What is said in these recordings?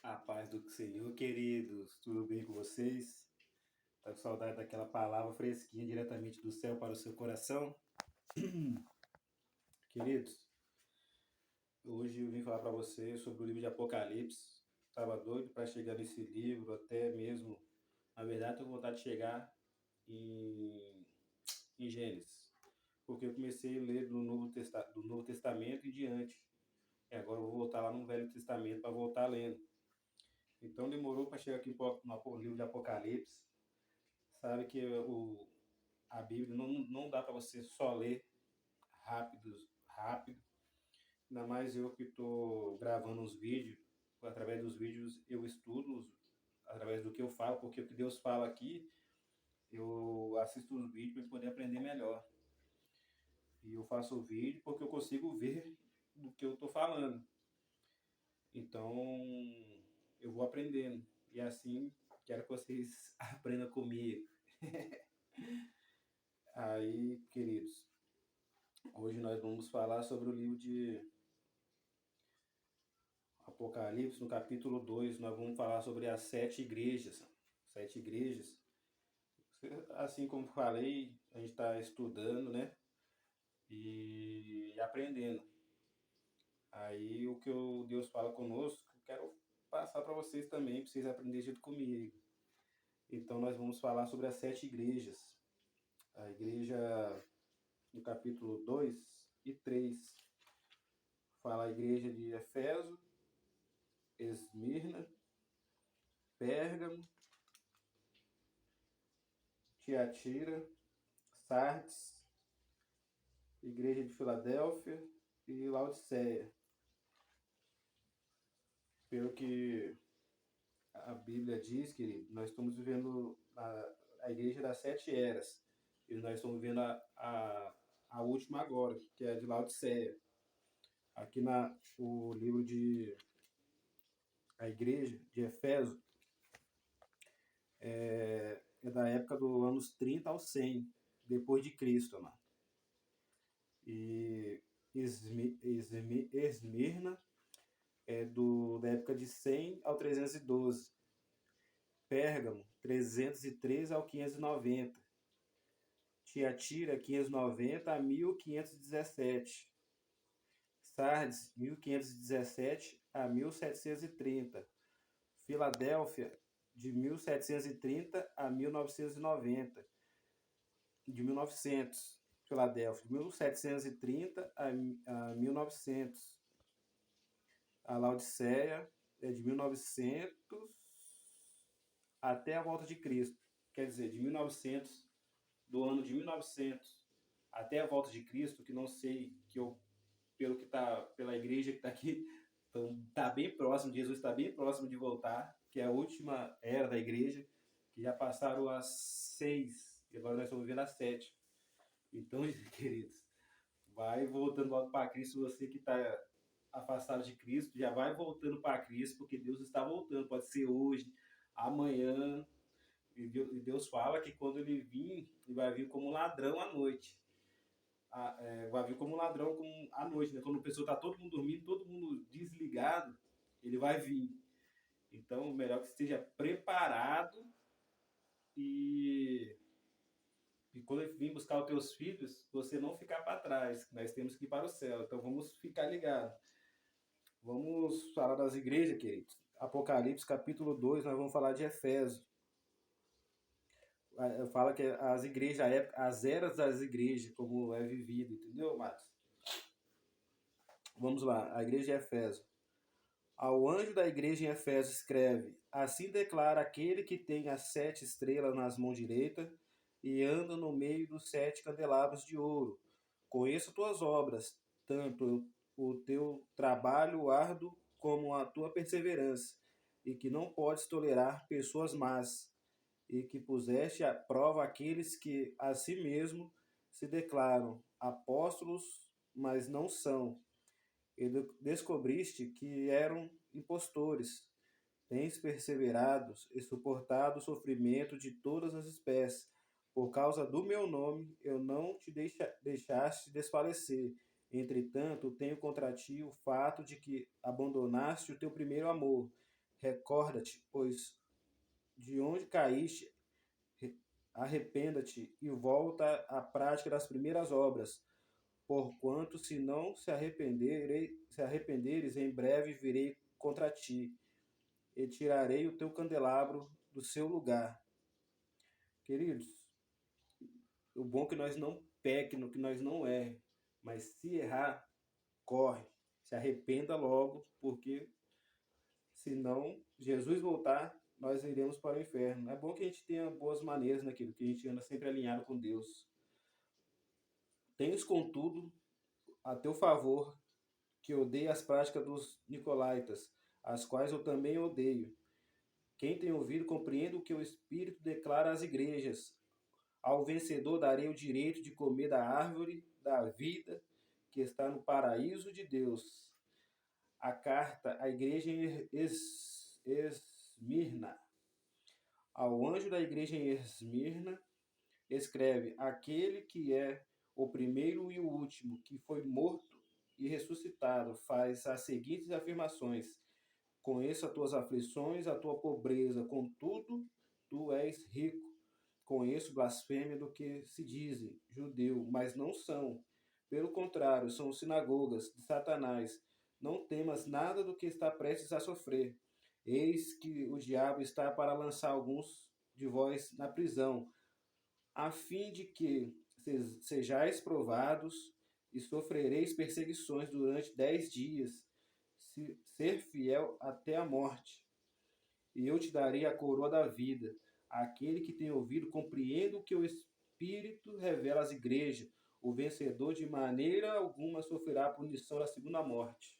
A paz do Senhor, queridos, tudo bem com vocês? Tá com saudade daquela palavra fresquinha diretamente do céu para o seu coração? Queridos, hoje eu vim falar para vocês sobre o livro de Apocalipse. Estava doido para chegar nesse livro, até mesmo, na verdade, estou com vontade de chegar em, em Gênesis, porque eu comecei a ler do Novo Testamento em diante. E agora eu vou voltar lá no Velho Testamento para voltar lendo. Então demorou para chegar aqui no livro de Apocalipse. Sabe que a Bíblia não dá para você só ler rápido. Ainda mais eu que estou gravando os vídeos. Através dos vídeos eu estudo através do que eu falo, porque o que Deus fala aqui, eu assisto os vídeos para poder aprender melhor. E eu faço o vídeo porque eu consigo ver do que eu estou falando. Então, eu vou aprendendo. E assim, quero que vocês aprendam comigo. Aí, queridos, hoje nós vamos falar sobre o livro de Apocalipse, no capítulo 2, nós vamos falar sobre as sete igrejas. Sete igrejas. Assim como falei, a gente está estudando, né? E aprendendo. Aí o que Deus fala conosco, eu quero passar para vocês também, para vocês aprenderem junto comigo. Então nós vamos falar sobre as sete igrejas. A igreja no capítulo 2 e 3 fala a igreja de Éfeso, Esmirna, Pérgamo, Tiatira, Sardes, igreja de Filadélfia e Laodiceia. Pelo que a Bíblia diz, querido, nós estamos vivendo a igreja das sete eras. E nós estamos vivendo a última agora, que é a de Laodiceia. Aqui o livro de a igreja de Éfeso é da época dos anos 30 ao 100, depois de Cristo, mano. E Esmirna é da época de 100 ao 312. Pérgamo, 303 ao 590. Tiatira, 590 a 1517. Sardes, 1517 a 1730. Filadélfia, de 1730 a 1990. De 1900. Filadélfia, de 1730 a 1900. A Laodiceia é de 1900 até a volta de Cristo. Quer dizer, de 1900, do ano de 1900 até a volta de Cristo, que não sei, que eu, pelo que tá, pela igreja que está aqui, então tá bem próximo, Jesus está bem próximo de voltar, que é a última era da igreja, que já passaram as 6, e agora nós estamos vivendo as 7. Então, queridos, vai voltando logo para Cristo, você que está afastado de Cristo, já vai voltando para Cristo, porque Deus está voltando, pode ser hoje, amanhã. E Deus fala que quando ele vir, ele vai vir como um ladrão à noite. Vai vir como um ladrão à noite, né? Quando a pessoa está todo mundo dormindo, todo mundo desligado, ele vai vir. Então, melhor que esteja preparado e, e quando ele vir buscar os teus filhos, você não ficar para trás. Nós temos que ir para o céu. Então, vamos ficar ligados. Vamos falar das igrejas, queridos. Apocalipse, capítulo 2, nós vamos falar de Efésio. Fala que as igrejas, as eras das igrejas, como é vivido, entendeu, Matos? Vamos lá, a igreja de Efésio. Ao anjo da igreja em Efésio escreve: Assim declara aquele que tem as 7 estrelas nas mãos direitas e anda no meio dos 7 candelabros de ouro. Conheço tuas obras, tanto o teu trabalho árduo como a tua perseverança, e que não podes tolerar pessoas más, e que puseste à prova aqueles que a si mesmo se declaram apóstolos, mas não são, e descobriste que eram impostores. Tens perseverado e suportado o sofrimento de todas as espécies. Por causa do meu nome, eu não te deixaste desfalecer. Entretanto, tenho contra ti o fato de que abandonaste o teu primeiro amor. recorda-te, pois de onde caíste, arrependa-te e volta à prática das primeiras obras. Porquanto, se não se arrependeres, em breve virei contra ti e tirarei o teu candelabro do seu lugar. Queridos, o bom é que nós não pequemos, que nós não erremos, mas se errar, corre, se arrependa logo, porque senão Jesus voltar, nós iremos para o inferno. É bom que a gente tenha boas maneiras naquilo, que a gente anda sempre alinhado com Deus. Tens, contudo, a teu favor, que odeia as práticas dos nicolaítas, as quais eu também odeio. Quem tem ouvido, compreenda o que o Espírito declara às igrejas. Ao vencedor darei o direito de comer da árvore da vida que está no paraíso de Deus. A carta à igreja em Esmirna. Ao anjo da igreja em Esmirna, escreve: aquele que é o primeiro e o último, que foi morto e ressuscitado, faz as seguintes afirmações: conheço as tuas aflições, a tua pobreza, contudo, tu és rico. Conheço blasfêmia do que se dizem judeu, mas não são. Pelo contrário, são sinagogas de Satanás. Não temas nada do que está prestes a sofrer. Eis que o diabo está para lançar alguns de vós na prisão, a fim de que sejais provados e sofrereis perseguições durante 10 dias, se ser fiel até a morte. E eu te darei a coroa da vida. Aquele que tem ouvido, compreenda o que o Espírito revela às igrejas. O vencedor de maneira alguma sofrerá a punição da segunda morte.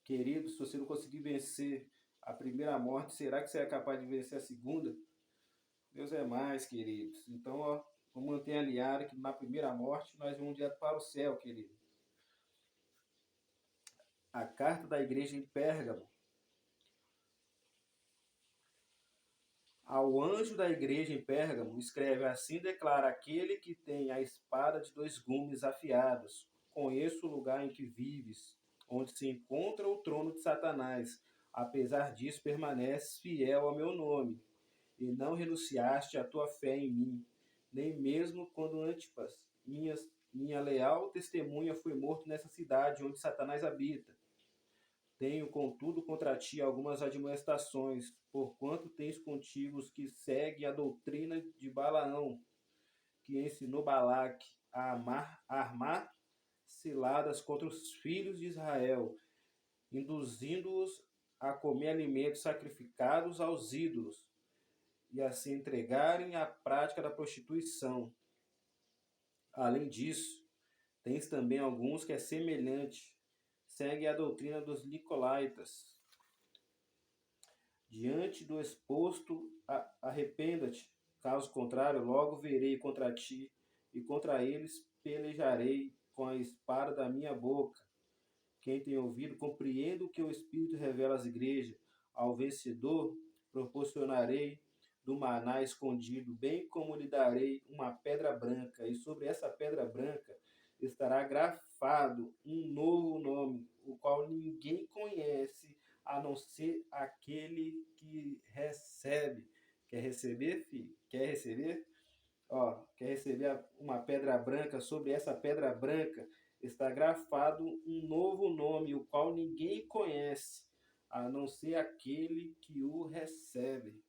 Querido, se você não conseguir vencer a primeira morte, será que você é capaz de vencer a segunda? Deus é mais, queridos. Então, ó, vamos manter alinhado que na primeira morte nós vamos direto para o céu, querido. A carta da igreja em Pérgamo. Ao anjo da igreja em Pérgamo, escreve: assim declara aquele que tem a espada de 2 gumes afiados. Conheço o lugar em que vives, onde se encontra o trono de Satanás. Apesar disso, permaneces fiel ao meu nome, e não renunciaste à tua fé em mim, nem mesmo quando Antipas, minha leal testemunha, foi morto nessa cidade onde Satanás habita. Tenho, contudo, contra ti algumas admoestações, porquanto tens contigo os que seguem a doutrina de Balaão, que ensinou Balaque a armar ciladas contra os filhos de Israel, induzindo-os a comer alimentos sacrificados aos ídolos e a se entregarem à prática da prostituição. Além disso, tens também alguns que é semelhante, seguem a doutrina dos nicolaítas. Diante do exposto, arrependa-te, caso contrário, logo verei contra ti, e contra eles pelejarei com a espada da minha boca. Quem tem ouvido, compreenda o que o Espírito revela às igrejas. Ao vencedor, proporcionarei do maná escondido, bem como lhe darei uma pedra branca, e sobre essa pedra branca estará grafado um novo nome, o qual ninguém conhece, a não ser aquele que recebe. Quer receber, filho? Quer receber? Ó, quer receber uma pedra branca? Sobre essa pedra branca está grafado um novo nome, o qual ninguém conhece, a não ser aquele que o recebe.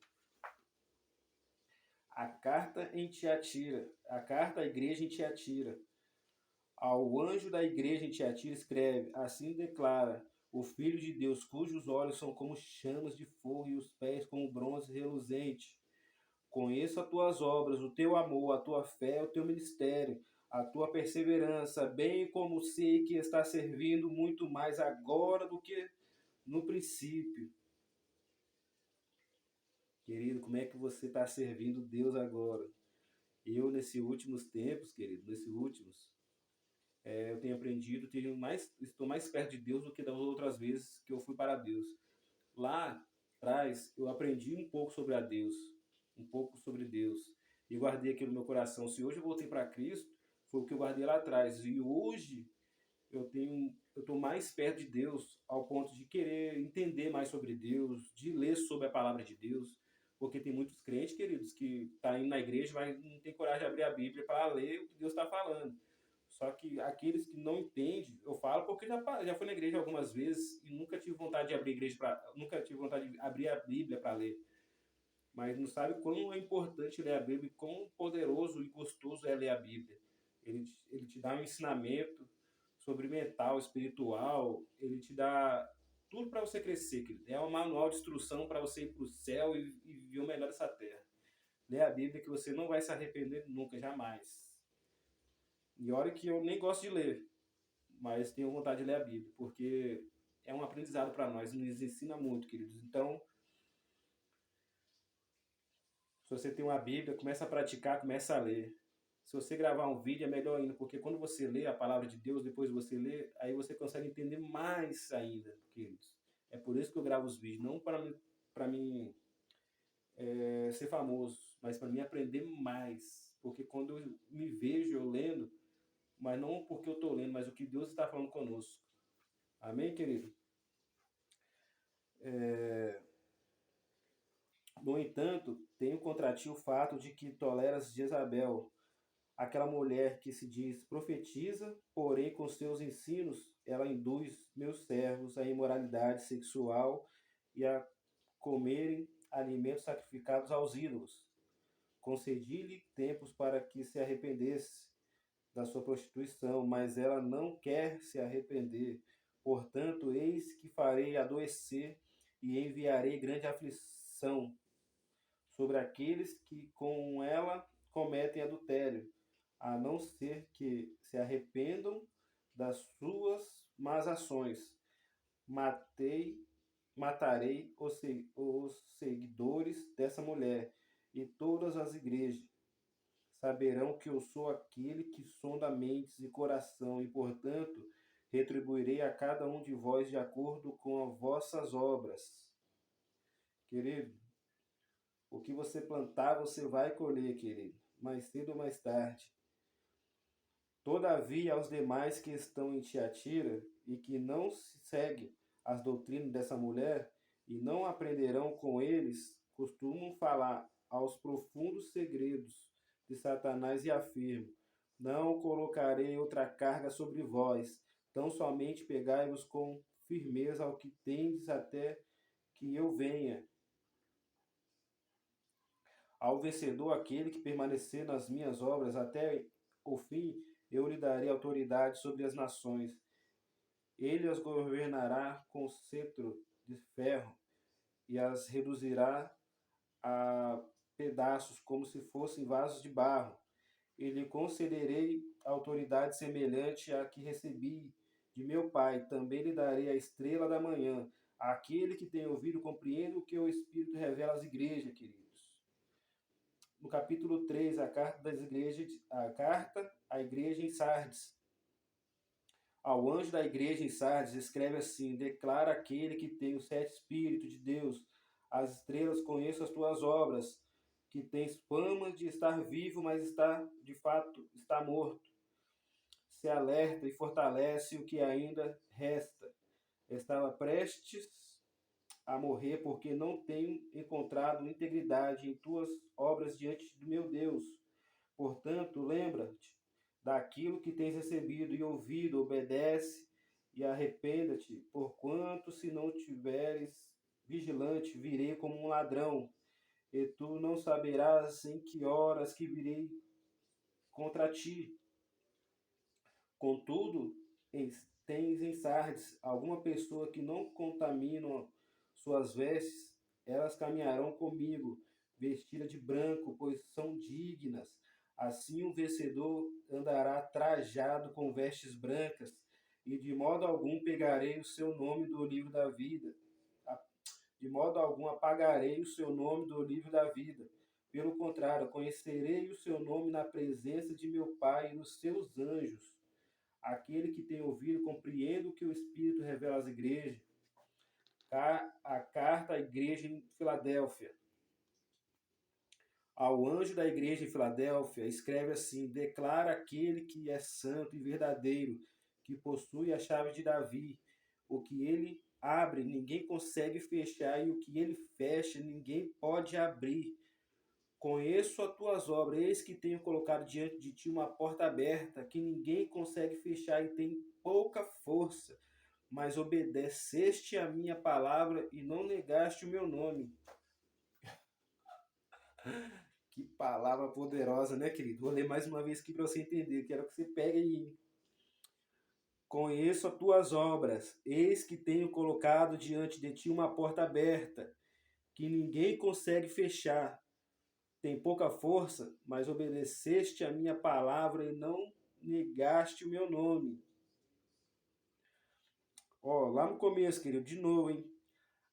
A carta em Tiatira, a carta à igreja em Tiatira. Ao anjo da igreja em Tiatira escreve: assim declara o Filho de Deus, cujos olhos são como chamas de fogo e os pés como bronze reluzente. Conheço as tuas obras, o teu amor, a tua fé, o teu ministério, a tua perseverança, bem como sei que está servindo muito mais agora do que no princípio. Querido, como é que você está servindo Deus agora? Eu, nesses últimos tempos, querido, eu tenho aprendido, estou mais perto de Deus do que das outras vezes que eu fui para Deus. Lá atrás, eu aprendi um pouco sobre a Deus, um pouco sobre Deus, e guardei aquilo no meu coração. Se hoje eu voltei para Cristo, foi o que eu guardei lá atrás. E hoje eu estou mais perto de Deus ao ponto de querer entender mais sobre Deus, de ler sobre a palavra de Deus, porque tem muitos crentes, queridos, que tá indo na igreja, mas não tem coragem de abrir a Bíblia para ler o que Deus está falando. Só que aqueles que não entendem, eu falo porque já fui na igreja algumas vezes e nunca tive vontade de abrir nunca tive vontade de abrir a Bíblia para ler. Mas não sabe quão é importante ler a Bíblia, quão poderoso e gostoso é ler a Bíblia. Ele te dá um ensinamento sobre mental, espiritual, ele te dá tudo para você crescer, querido. É um manual de instrução para você ir para o céu e viver o melhor dessa terra. Lê a Bíblia que você não vai se arrepender nunca, jamais. E olha que eu nem gosto de ler, mas tenho vontade de ler a Bíblia, porque é um aprendizado para nós, nos ensina muito, queridos. Então, se você tem uma Bíblia, começa a praticar, começa a ler. Se você gravar um vídeo é melhor ainda, porque quando você lê a palavra de Deus, depois você lê, aí você consegue entender mais ainda, queridos. É por isso que eu gravo os vídeos, não para mim ser famoso, mas para mim aprender mais. Porque quando eu me vejo eu lendo, mas não porque eu estou lendo, mas o que Deus está falando conosco. Amém, querido? No entanto, tenho contra ti o fato de que toleras Jezabel, aquela mulher que se diz profetiza, porém com seus ensinos ela induz meus servos à imoralidade sexual e a comerem alimentos sacrificados aos ídolos. Concedi-lhe tempos para que se arrependesse da sua prostituição, mas ela não quer se arrepender. Portanto, eis que farei adoecer e enviarei grande aflição sobre aqueles que com ela cometem adultério, a não ser que se arrependam das suas más ações. Matei, matarei os seguidores dessa mulher, e todas as igrejas saberão que eu sou aquele que sonda mentes e coração, e, portanto, retribuirei a cada um de vós de acordo com as vossas obras. Querido, o que você plantar, você vai colher, querido, mais cedo ou mais tarde. Todavia, aos demais que estão em Tiatira e que não seguem as doutrinas dessa mulher e não aprenderão com eles, costumam falar aos profundos segredos de Satanás e afirmo: não colocarei outra carga sobre vós, tão somente pegai-vos com firmeza ao que tendes até que eu venha. Ao vencedor, aquele que permanecer nas minhas obras até o fim, eu lhe darei autoridade sobre as nações. Ele as governará com cetro de ferro e as reduzirá a pedaços como se fossem vasos de barro. E lhe concederei autoridade semelhante à que recebi de meu Pai. Também lhe darei a estrela da manhã. Aquele que tem ouvido, compreenda o que o Espírito revela às igrejas, queridos. No capítulo 3, a carta à igreja em Sardes. Ao anjo da igreja em Sardes, escreve assim: declara aquele que tem os 7 Espíritos de Deus, as estrelas, conheço as tuas obras, que tens fama de estar vivo, mas de fato, está morto. Se alerta e fortalece o que ainda resta. Estava prestes a morrer, porque não tenho encontrado integridade em tuas obras diante do meu Deus. Portanto, lembra-te daquilo que tens recebido e ouvido, obedece e arrependa-te, porquanto se não tiveres vigilante, virei como um ladrão, e tu não saberás em que horas que virei contra ti. Contudo, tens em Sardes alguma pessoa que não contamina suas vestes, elas caminharão comigo, vestidas de branco, pois são dignas. Assim o vencedor andará trajado com vestes brancas, e de modo algum pegarei o seu nome do livro da vida. De modo algum apagarei o seu nome do livro da vida. Pelo contrário, conhecerei o seu nome na presença de meu Pai e dos seus anjos. Aquele que tem ouvido, compreenda o que o Espírito revela às igrejas. A carta à igreja em Filadélfia. Ao anjo da igreja em Filadélfia, escreve assim: declara aquele que é santo e verdadeiro, que possui a chave de Davi. O que ele abre, ninguém consegue fechar, e o que ele fecha, ninguém pode abrir. Conheço as tuas obras, eis que tenho colocado diante de ti uma porta aberta, que ninguém consegue fechar e tem pouca força, mas obedeceste a minha palavra e não negaste o meu nome. Que palavra poderosa, né, querido? Vou ler mais uma vez aqui para você entender. Quero que você pegue aí. Conheço as tuas obras, eis que tenho colocado diante de ti uma porta aberta, que ninguém consegue fechar. Tem pouca força, mas obedeceste a minha palavra e não negaste o meu nome. Ó, lá no começo, querido, de novo, hein?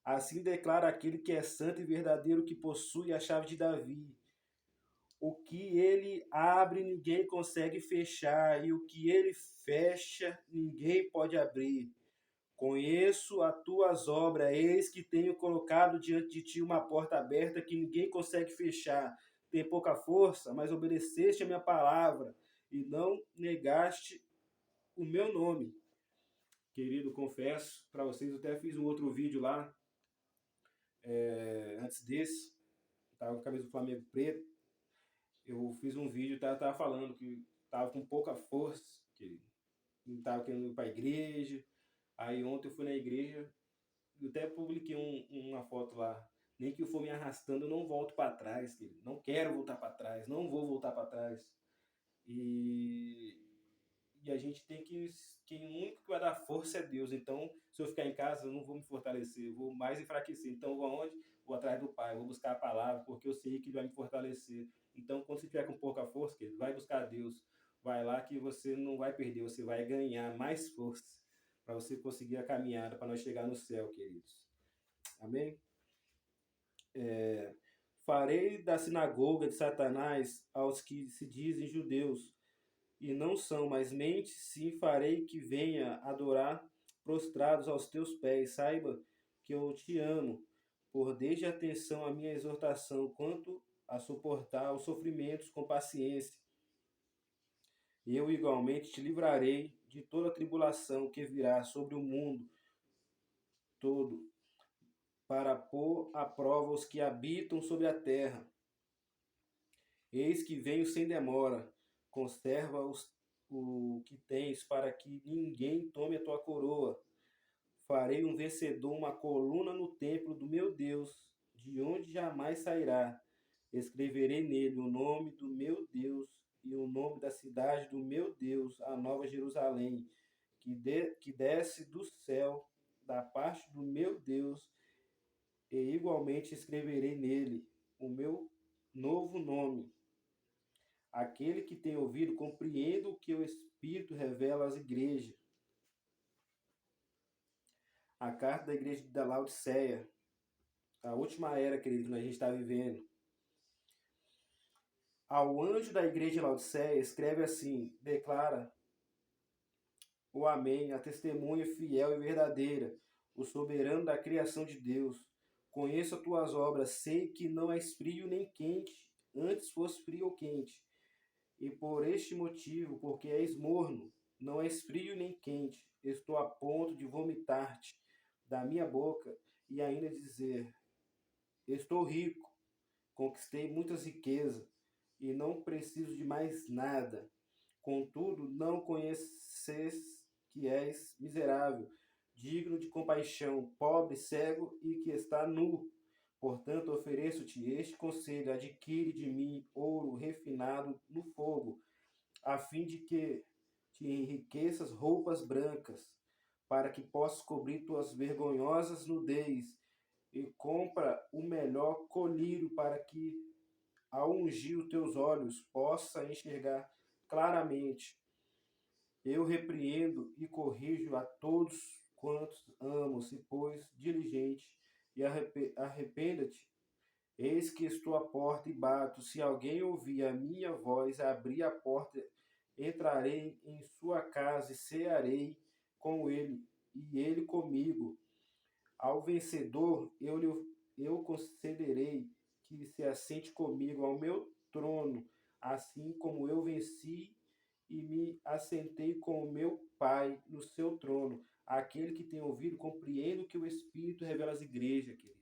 Assim declara aquele que é santo e verdadeiro, que possui a chave de Davi. O que ele abre, ninguém consegue fechar, e o que ele fecha, ninguém pode abrir. Conheço as tuas obras, eis que tenho colocado diante de ti uma porta aberta que ninguém consegue fechar. Tem pouca força, mas obedeceste a minha palavra e não negaste o meu nome. Querido, confesso para vocês, eu até fiz um outro vídeo lá, antes desse, estava com a camisa do Flamengo preto. Eu fiz um vídeo, tava falando que tava com pouca força, que não tava querendo ir para a igreja. Aí ontem eu fui na igreja, eu até publiquei uma foto lá. Nem que eu for me arrastando, eu não volto para trás, querido. Não quero voltar para trás, não vou voltar para trás. E, e a gente tem que. Quem único que vai dar força é Deus. Então, se eu ficar em casa, eu não vou me fortalecer, eu vou mais enfraquecer. Então, eu vou aonde? Vou atrás do Pai, vou buscar a palavra, porque eu sei que Ele vai me fortalecer. Então, quando você tiver com pouca força, querido, vai buscar Deus. Vai lá que você não vai perder, você vai ganhar mais força para você conseguir a caminhada, para nós chegar no céu, queridos. Amém? Farei da sinagoga de Satanás aos que se dizem judeus e não são, mas mente, sim, farei que venha adorar prostrados aos teus pés. Saiba que eu te amo, por desde atenção à minha exortação, quanto a suportar os sofrimentos com paciência. Eu igualmente te livrarei de toda a tribulação que virá sobre o mundo todo, para pôr à prova os que habitam sobre a terra. Eis que venho sem demora, conserva o que tens, para que ninguém tome a tua coroa. Farei um vencedor, uma coluna no templo do meu Deus, de onde jamais sairá. Escreverei nele o nome do meu Deus e o nome da cidade do meu Deus, a nova Jerusalém, que desce do céu, da parte do meu Deus, e igualmente escreverei nele o meu novo nome. Aquele que tem ouvido, compreenda o que o Espírito revela às igrejas. A carta da igreja da Laodiceia, a última era, querido, que a gente está vivendo. Ao anjo da igreja de Laodiceia, escreve assim: declara o Amém, a testemunha fiel e verdadeira, o soberano da criação de Deus. Conheço as tuas obras, sei que não és frio nem quente, antes fosse frio ou quente. E por este motivo, porque és morno, não és frio nem quente, estou a ponto de vomitar-te da minha boca e ainda dizer: estou rico, conquistei muitas riquezas e não preciso de mais nada. Contudo, não conheces que és miserável, digno de compaixão, pobre, cego e que está nu. Portanto, ofereço-te este conselho: adquire de mim ouro refinado no fogo, a fim de que te enriqueças roupas brancas, para que possas cobrir tuas vergonhosas nudez, e compra o melhor colírio, para que, ao ungir os teus olhos, possa enxergar claramente. Eu repreendo e corrijo a todos quantos amo, se pois diligente, e arrependa-te. Eis que estou à porta e bato. Se alguém ouvir a minha voz, abrir a porta, entrarei em sua casa e cearei com ele, e ele comigo. Ao vencedor, eu concederei que se assente comigo ao meu trono, assim como eu venci e me assentei com o meu Pai no seu trono. Aquele que tem ouvido, compreende o que o Espírito revela às igrejas, querido.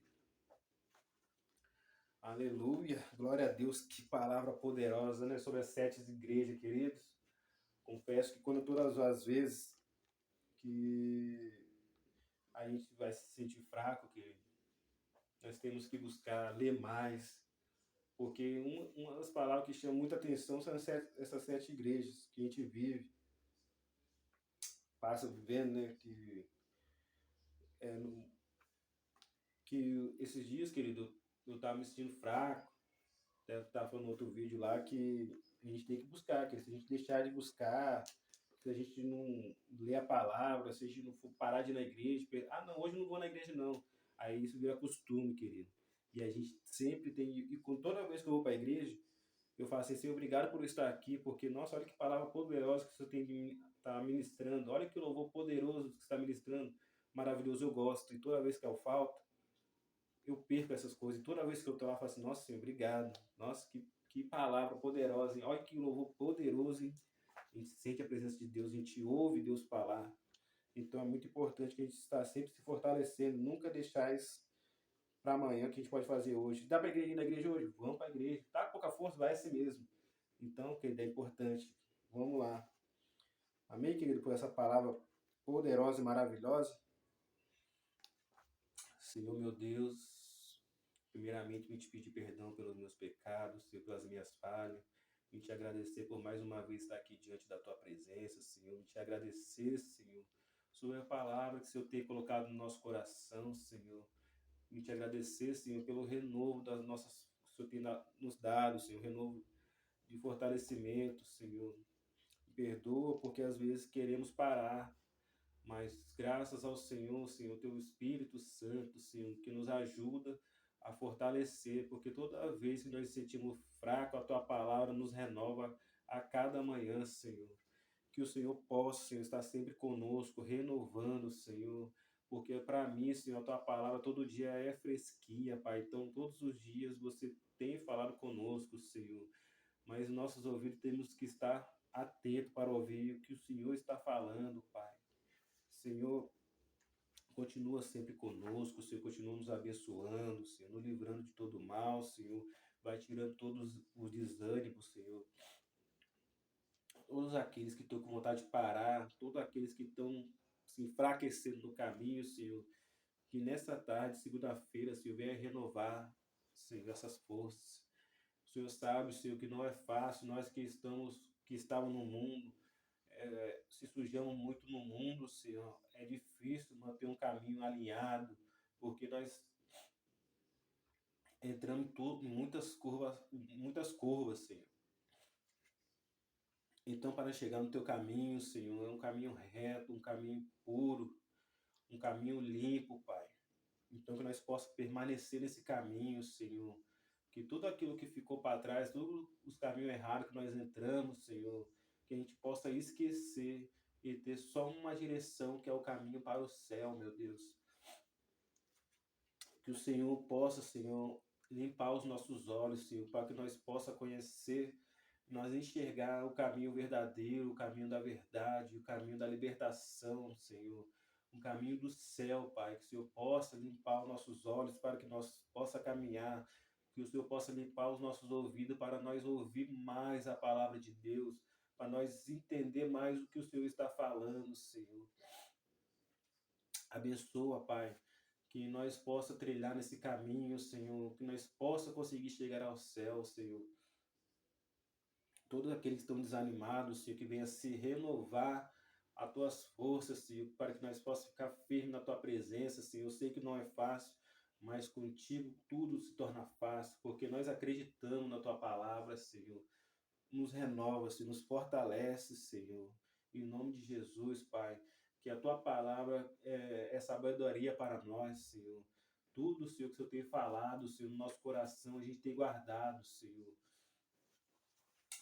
Aleluia, glória a Deus, que palavra poderosa, né? Sobre as 7 igrejas, queridos. Confesso que quando todas as vezes que a gente vai se sentir fraco, querido, nós temos que buscar ler mais, porque uma das palavras que chama muita atenção são essas 7 igrejas que a gente vive, passa vivendo, né? É, que esses dias, querido, eu tava me sentindo fraco, até tava falando no outro vídeo lá que a gente tem que buscar, que se a gente deixar de buscar, se a gente não ler a palavra, se a gente não for parar de ir na igreja, não, hoje eu não vou na igreja não. Aí isso vira costume, querido. E a gente sempre tem, e com toda vez que eu vou para a igreja, eu falo assim, Senhor, obrigado por eu estar aqui, porque, nossa, olha que palavra poderosa que o Senhor tem de estar ministrando, olha que louvor poderoso que você está ministrando, maravilhoso, eu gosto. E toda vez que eu falto, eu perco essas coisas. E toda vez que eu estou lá, eu falo assim, nossa, Senhor, obrigado. Nossa, que palavra poderosa, hein? Olha que louvor poderoso, hein? A gente sente a presença de Deus, a gente ouve Deus falar. Então é muito importante que a gente está sempre se fortalecendo, nunca deixar isso para amanhã, que a gente pode fazer hoje. Dá para ir na igreja hoje? Vamos para a igreja. Tá com pouca força? Vai assim mesmo. Então, querido, é importante. Vamos lá. Amém, querido, por essa palavra poderosa e maravilhosa. Senhor, meu Deus, primeiramente me te pedir perdão pelos meus pecados, Senhor, pelas minhas falhas. Me te agradecer por mais uma vez estar aqui diante da tua presença, Senhor. Me te agradecer, Senhor, sobre a palavra que o Senhor tem colocado no nosso coração, Senhor. Me te agradecer, Senhor, pelo renovo das nossas, que o Senhor tem nos dado, Senhor, renovo de fortalecimento, Senhor. Me perdoa porque às vezes queremos parar, mas graças ao Senhor, Senhor, teu Espírito Santo, Senhor, que nos ajuda a fortalecer, porque toda vez que nós nos sentimos fracos, a tua palavra nos renova a cada manhã, Senhor. Que o Senhor possa, Senhor, estar sempre conosco, renovando, Senhor, porque para mim, Senhor, a tua palavra todo dia é fresquinha, Pai. Então, todos os dias você tem falado conosco, Senhor, mas nossos ouvidos temos que estar atentos para ouvir o que o Senhor está falando, Pai. Senhor, continua sempre conosco, Senhor, continua nos abençoando, Senhor, nos livrando de todo mal, Senhor, vai tirando todos os desânimos, Senhor, todos aqueles que estão com vontade de parar, todos aqueles que estão se enfraquecendo no caminho, Senhor, que nessa tarde, segunda-feira, Senhor, venha renovar, Senhor, essas forças. O Senhor sabe, Senhor, que não é fácil, nós que estamos no mundo, se sujamos muito no mundo, Senhor, é difícil manter um caminho alinhado, porque nós entramos em muitas curvas, Senhor. Então, para chegar no teu caminho, Senhor, é um caminho reto, um caminho puro, um caminho limpo, Pai. Então, que nós possamos permanecer nesse caminho, Senhor. Que tudo aquilo que ficou para trás, todos os caminhos errados que nós entramos, Senhor, que a gente possa esquecer e ter só uma direção, que é o caminho para o céu, meu Deus. Que o Senhor possa, Senhor, limpar os nossos olhos, Senhor, para que nós possa conhecer, nós enxergar o caminho verdadeiro, o caminho da verdade, o caminho da libertação, Senhor, o caminho do céu, Pai, que o Senhor possa limpar os nossos olhos para que nós possa caminhar, que o Senhor possa limpar os nossos ouvidos para nós ouvir mais a palavra de Deus, para nós entender mais o que o Senhor está falando, Senhor. Abençoa, Pai, que nós possa trilhar nesse caminho, Senhor, que nós possa conseguir chegar ao céu, Senhor. Todos aqueles que estão desanimados, Senhor, que venha se renovar as tuas forças, Senhor, para que nós possamos ficar firmes na tua presença, Senhor. Eu sei que não é fácil, mas contigo tudo se torna fácil, porque nós acreditamos na tua palavra, Senhor. Nos renova, Senhor, nos fortalece, Senhor. Em nome de Jesus, Pai, que a tua palavra é sabedoria para nós, Senhor. Tudo, Senhor, que o Senhor tem falado, Senhor, no nosso coração, a gente tem guardado, Senhor.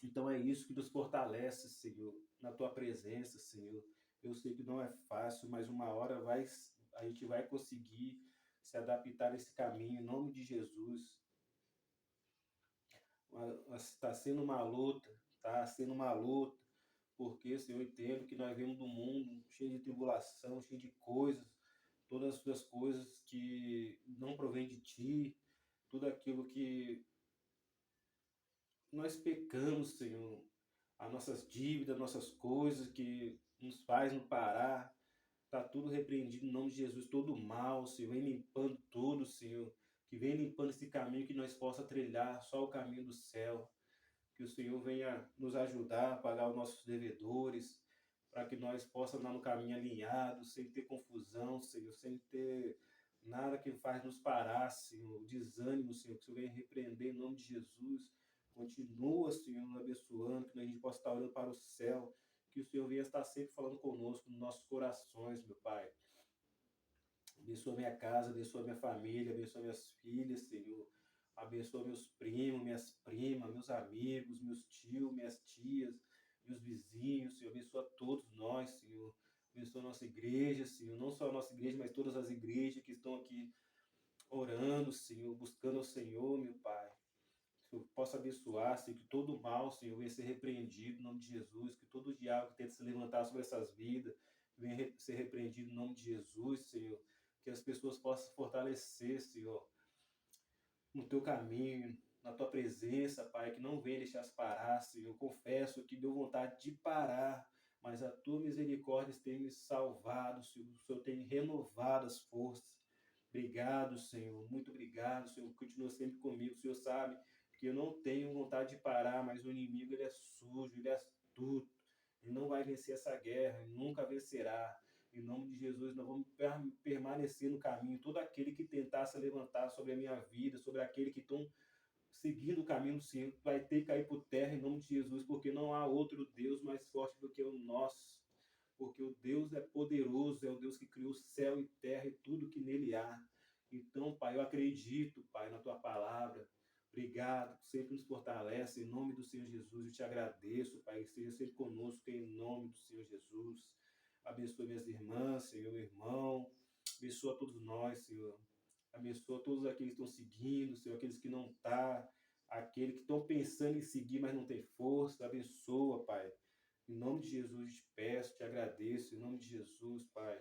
Então é isso que nos fortalece, Senhor, na tua presença, Senhor. Eu sei que não é fácil, mas uma hora a gente vai conseguir se adaptar nesse caminho, em nome de Jesus. Está sendo uma luta, está sendo uma luta, porque, Senhor, eu entendo que nós vemos do mundo cheio de tribulação, cheio de coisas, todas as coisas que não provém de Ti, tudo aquilo que nós pecamos, Senhor, as nossas dívidas, nossas coisas que nos faz não parar, tá tudo repreendido em nome de Jesus, todo mal, Senhor, vem limpando tudo, Senhor, que vem limpando esse caminho que nós possa trilhar só o caminho do céu, que o Senhor venha nos ajudar a pagar os nossos devedores, para que nós possamos andar no caminho alinhado, sem ter confusão, Senhor, sem ter nada que faz nos parar, Senhor, desânimo, Senhor, que o Senhor venha repreender em nome de Jesus. Continua, Senhor, nos abençoando, que a gente possa estar olhando para o céu, que o Senhor venha estar sempre falando conosco, nos nossos corações, meu Pai. Abençoa minha casa, abençoa minha família, abençoa minhas filhas, Senhor. Abençoa meus primos, minhas primas, meus amigos, meus tios, minhas tias, meus vizinhos, Senhor. Abençoa todos nós, Senhor. Abençoa a nossa igreja, Senhor. Não só a nossa igreja, mas todas as igrejas que estão aqui orando, Senhor, buscando ao Senhor, meu Pai. Que eu possa abençoar, Senhor, que todo mal, Senhor, venha ser repreendido em nome de Jesus, que todo diabo que tenta se levantar sobre essas vidas venha ser repreendido em nome de Jesus, Senhor, que as pessoas possam se fortalecer, Senhor, no teu caminho, na tua presença, Pai, que não venha deixar-se parar, Senhor. Eu confesso que deu vontade de parar, mas a tua misericórdia tem me salvado, Senhor. O Senhor tem renovado as forças. Obrigado, Senhor. Muito obrigado, Senhor. Continua sempre comigo. O Senhor sabe que eu não tenho vontade de parar, mas o inimigo ele é sujo, ele é astuto. Ele não vai vencer essa guerra, ele nunca vencerá. Em nome de Jesus, nós vamos permanecer no caminho. Todo aquele que tentar se levantar sobre a minha vida, sobre aquele que estão seguindo o caminho do Senhor, vai ter que cair por terra em nome de Jesus, porque não há outro Deus mais forte do que o nosso. Porque o Deus é poderoso, é o Deus que criou céu e terra e tudo que nele há. Então, Pai, eu acredito, Pai, na tua palavra. Obrigado, sempre nos fortalece. Em nome do Senhor Jesus, eu te agradeço, Pai, que esteja sempre conosco, em nome do Senhor Jesus. Abençoa minhas irmãs, Senhor, meu irmão. Abençoa todos nós, Senhor. Abençoa todos aqueles que estão seguindo, Senhor, aqueles que não estão, aqueles que estão pensando em seguir, mas não tem força. Abençoa, Pai. Em nome de Jesus, te peço, te agradeço. Em nome de Jesus, Pai.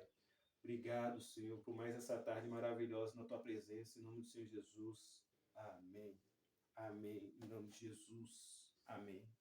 Obrigado, Senhor, por mais essa tarde maravilhosa na tua presença. Em nome do Senhor Jesus. Amém. Amém. Em nome de Jesus. Amém.